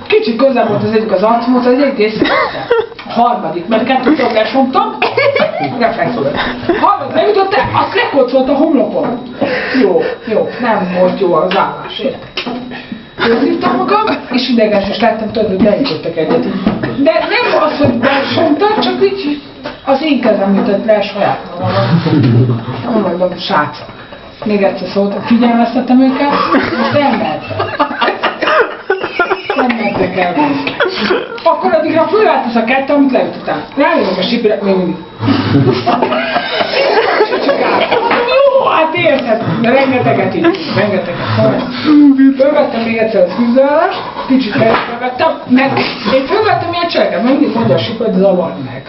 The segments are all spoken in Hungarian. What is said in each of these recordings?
Kicsit közel volt az egyik az arcomhoz, az egyik észrevettem. A harmadik, mert kettőt lesomtam, reflexoltam. Harmadik leütötte, azt lekocolt a homlokon. Jó, nem volt jó az állás, érted? Fölszívtam magam, és ideges is lettem, tudod, hogy leütöttek egyet. De nem az, hogy lesomtak, csak így az én kezem ütött le saját magamra. Mondom, srácok. Még egyszer szóltam, figyelmeztettem őket, most nem mehettek. Nem mentek el. Akkor addigra fölállt az a kettő, amit leütöttem. Rájövök a sípire, még mindig. Jó, hát érted, de rengeteget így, rengeteget. Fölvettem még egyszer a fűzőállást, kicsit felvettem, meg én fölvettem ilyen cseleket, mert mindig mondja a síp, hogy zavard meg.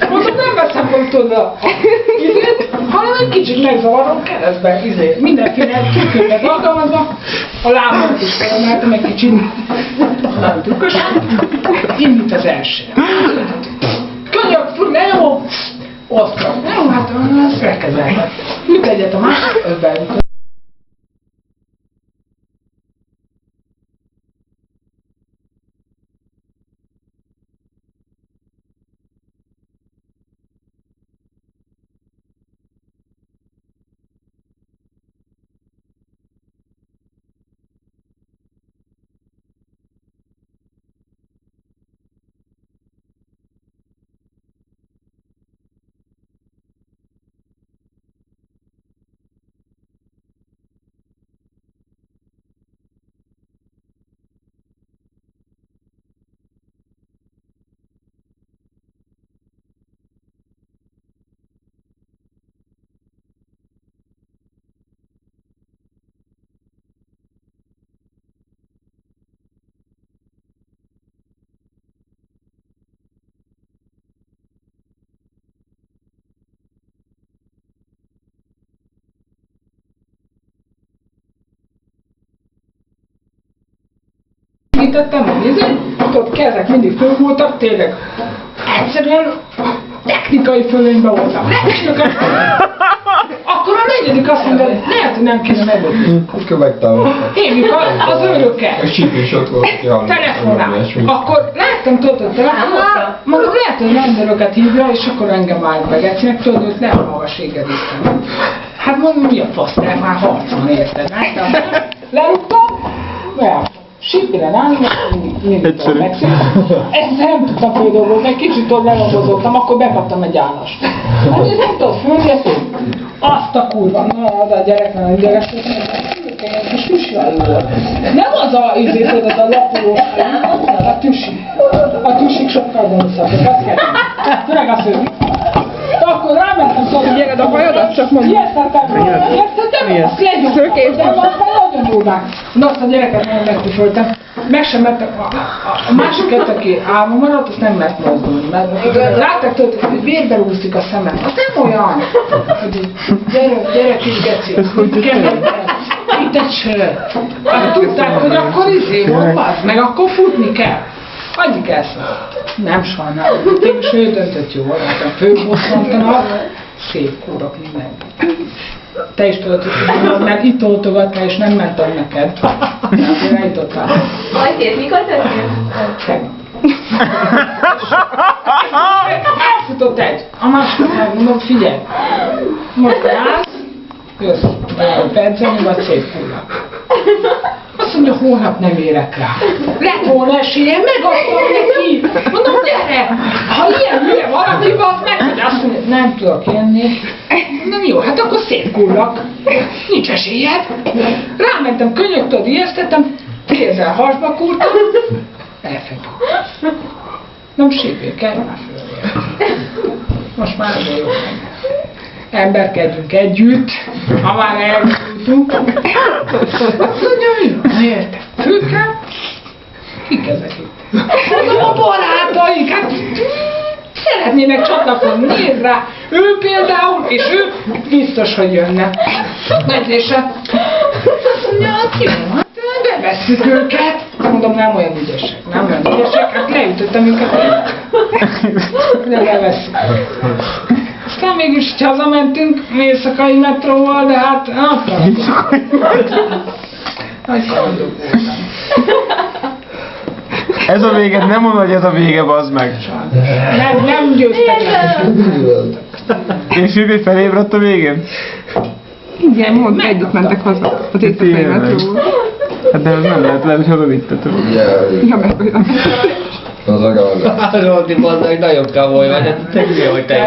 Mondom, nem veszem fel oda izét, hanem egy kicsit megzavarom keresztben mindenféle trükköket alkalmazva, a lábamat is felemeltem egy kicsit, nem trükkösen, indít az elsőre. Könyök, lenyomom, osztram. Jó, hát ezt elkezdem. Mit egyet a másik, ötben. Említettem, hogy ott kezek mindig föl voltak, tényleg egyszerűen technikai fölényben voltam. Akkor a negyedik azt mondja, hogy lehet, hogy nem kéne megbotni. Hívjuk az őrökkel. A síp is ott volt. Telefonál. Akkor láttam, tudod, hogy telefonáltam. Mondom, lehet, hogy rendőröket hívja, és akkor engem állt meg. Egyszerűen tudod, hogy nem magas égedésztem. Hát mondom, mi a fasz, te már harcon érted. Lerúgtam, mert sípire állni, mindig tudom megszívni. Ezt nem tudtam földolgozni, egy kicsit ott lelapozottam, akkor bekaptam egy állást. Hát ez nem tudod fölgetni? Azt a kurva, na az a gyerek, nem idegesítem, egy kis tüsjaj volt. Nem az a izéted, az a lapulós, az a tüsi. A tüsik sokkal gonoszabbak, azt kell. Főleg a szők. Akkor rámentem szóval, hogy Gyere, a hajadat csak mondom. Ijesztettem, azt legyünk. Szőkés. De azt már nagyon durvák. Na azt a gyereket nagyon megtűföltem. Meg sem mertek, a másik kettő, aki álma maradt, azt nem mert mozdulni. Látták tőle, hogy vérbe rúgzik a szemem. Az nem olyan, hogy gyere kis geci, itt egy sör. Hát tudták, hogy akkor volt, meg akkor futni kell. Addig elszállt. Nem sajnálom. Tényleg ő döntött jól, hát főbosszantanak, szép kúrok minden. Te is tudod, hogy mert itt oltogattál, és nem mentem neked. Azért eljutottál. Ajtét, mikor történt? Elfutott egy. A másokat megmondom, figyelj. Most állsz, jössz a percen, vagy szép kúrok. Azt mondja, holnap nem érek rá. Lett volna esélye, megadtam neki. Mondom, gyere! Ha ilyen hülye valaki van, meg, hogy azt mondja, nem tudok jönni. Mondom, jó, hát akkor szétkullak. Nincs esélyed. Rámentem, könyöktől ijesztettem, kézzel hasba kurtam. Elfeküdt. Nem sípjék el, már fölvér. Most már nem jó. Emberkedjünk együtt, ha már eljutunk. Azt mondja, mi van? Érted? Főkkel? Kik ezek itt? Mondom, a barátaink, hát szeretnének csatlakozni, nézd rá! Ő például, és ő biztos, hogy jönne. Megyése. Azt mondja, hát jó, hát bevesszük őket. Mondom, nem olyan ügyesek, nem olyan ügyesek, hát leütöttem őket. De bevesszük. Aztán mégis hazamentünk éjszakai metróval, de hát... Nagy halandók voltam. Ez a vége, nem mondod, hogy ez a vége, bazd meg. Nem győztek le. És Függöny felébredt a végén? Igen, mondd, együtt mentek haza. Az éjszakai metróból. Hát de ez nem lehet, hogy hazavittetek. Ja, mert olyan. Az a gond. Róti, bazdmeg, nagyon kavoly vagy, hát te hülye vagy te.